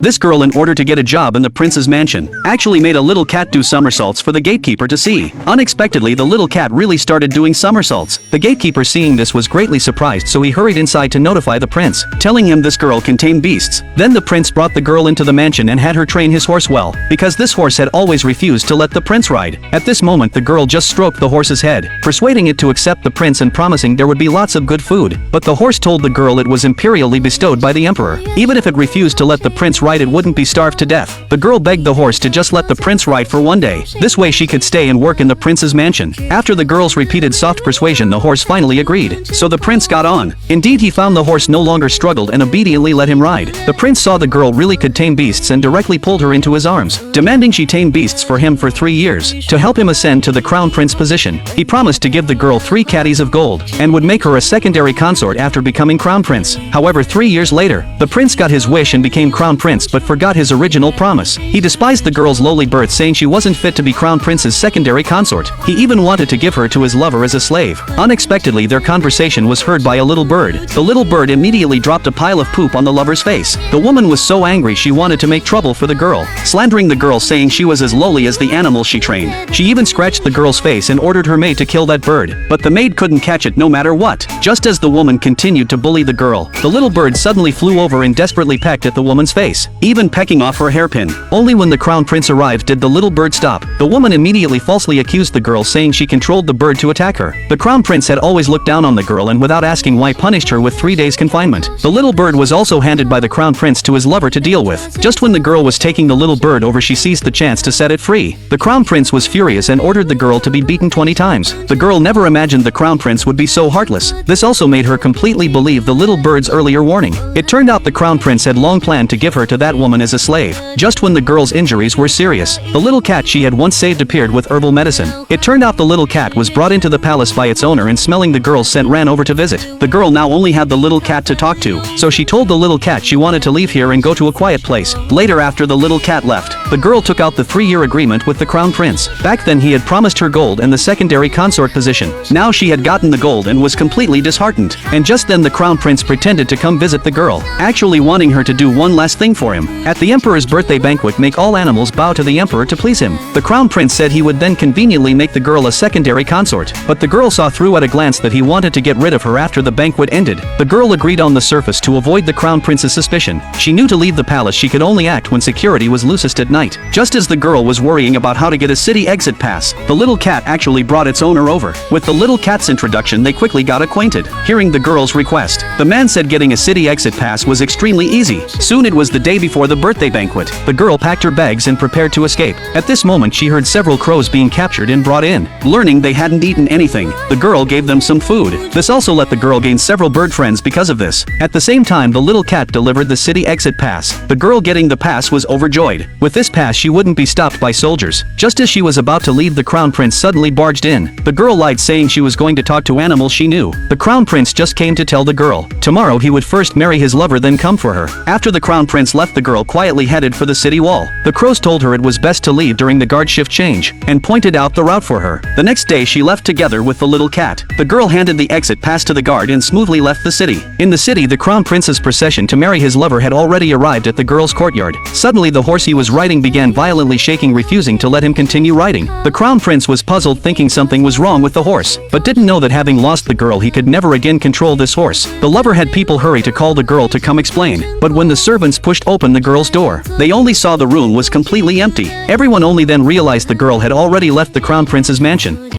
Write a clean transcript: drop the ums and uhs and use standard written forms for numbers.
This girl, in order to get a job in the prince's mansion, actually made a little cat do somersaults for the gatekeeper to see. Unexpectedly, the little cat really started doing somersaults. The gatekeeper, seeing this, was greatly surprised, so he hurried inside to notify the prince, telling him this girl contained beasts. Then the prince brought the girl into the mansion and had her train his horse well, because this horse had always refused to let the prince ride. At this moment, the girl just stroked the horse's head, persuading it to accept the prince and promising there would be lots of good food. But the horse told the girl it was imperially bestowed by the emperor. Even if it refused to let the prince ride, it wouldn't be starved to death. The girl begged the horse to just let the prince ride for one day. This way she could stay and work in the prince's mansion. After the girl's repeated soft persuasion, the horse finally agreed. So the prince got on. Indeed, he found the horse no longer struggled and obediently let him ride. The prince saw the girl really could tame beasts and directly pulled her into his arms, demanding she tame beasts for him for 3 years. To help him ascend to the crown prince position, he promised to give the girl 3 caddies of gold and would make her a secondary consort after becoming crown prince. However, 3 years later, the prince got his wish and became crown prince, but forgot his original promise. He despised the girl's lowly birth, saying she wasn't fit to be crown prince's secondary consort. He even wanted to give her to his lover as a slave. Unexpectedly, their conversation was heard by a little bird. The little bird immediately dropped a pile of poop on the lover's face. The woman was so angry she wanted to make trouble for the girl, slandering the girl, saying she was as lowly as the animals she trained. She even scratched the girl's face and ordered her maid to kill that bird, but the maid couldn't catch it no matter what. Just as the woman continued to bully the girl, the little bird suddenly flew over and desperately pecked at the woman's face, even pecking off her hairpin. Only when the crown prince arrived did the little bird stop. The woman immediately falsely accused the girl, saying she controlled the bird to attack her. The crown prince had always looked down on the girl and, without asking why, punished her with 3 days confinement. The little bird was also handed by the crown prince to his lover to deal with. Just when the girl was taking the little bird over, she seized the chance to set it free. The crown prince was furious and ordered the girl to be beaten 20 times. The girl never imagined the crown prince would be so heartless. This also made her completely believe the little bird's earlier warning. It turned out the crown prince had long planned to give her to that woman as a slave. Just when the girl's injuries were serious, the little cat she had once saved appeared with herbal medicine. It turned out the little cat was brought into the palace by its owner, and smelling the girl's scent, ran over to visit. The girl now only had the little cat to talk to, so she told the little cat she wanted to leave here and go to a quiet place. Later, after the little cat left, the girl took out the 3-year agreement with the crown prince. Back then he had promised her gold and the secondary consort position. Now she had gotten the gold and was completely disheartened. And just then the crown prince pretended to come visit the girl, actually wanting her to do one last thing for him. At the emperor's birthday banquet, make all animals bow to the emperor to please him. The crown prince said he would then conveniently make the girl a secondary consort, but the girl saw through at a glance that he wanted to get rid of her after the banquet ended. The girl agreed on the surface to avoid the crown prince's suspicion. She knew to leave the palace she could only act when security was loosest at night. Just as the girl was worrying about how to get a city exit pass, the little cat actually brought its owner over. With the little cat's introduction, they quickly got acquainted. Hearing the girl's request, the man said getting a city exit pass was extremely easy. Soon it was the day before the birthday banquet. The girl packed her bags and prepared to escape. At this moment she heard several crows being captured and brought in. Learning they hadn't eaten anything, the girl gave them some food. This also let the girl gain several bird friends because of this. At the same time, the little cat delivered the city exit pass. The girl getting the pass was overjoyed. With this pass she wouldn't be stopped by soldiers. Just as she was about to leave, the crown prince suddenly barged in. The girl lied, saying she was going to talk to animals she knew. The crown prince just came to tell the girl tomorrow he would first marry his lover, then come for her. After the crown prince left, the girl quietly headed for the city wall. The crows told her it was best to leave during the guard shift change, and pointed out the route for her. The next day she left together with the little cat. The girl handed the exit pass to the guard and smoothly left the city. In the city, the crown prince's procession to marry his lover had already arrived at the girl's courtyard. Suddenly the horse he was riding began violently shaking, refusing to let him continue riding. The crown prince was puzzled, thinking something was wrong with the horse, but didn't know that having lost the girl he could never again control this horse. The lover had people hurry to call the girl to come explain, but when the servants pushed open the girl's door, they only saw the room was completely empty. Everyone only then realized the girl had already left the crown prince's mansion.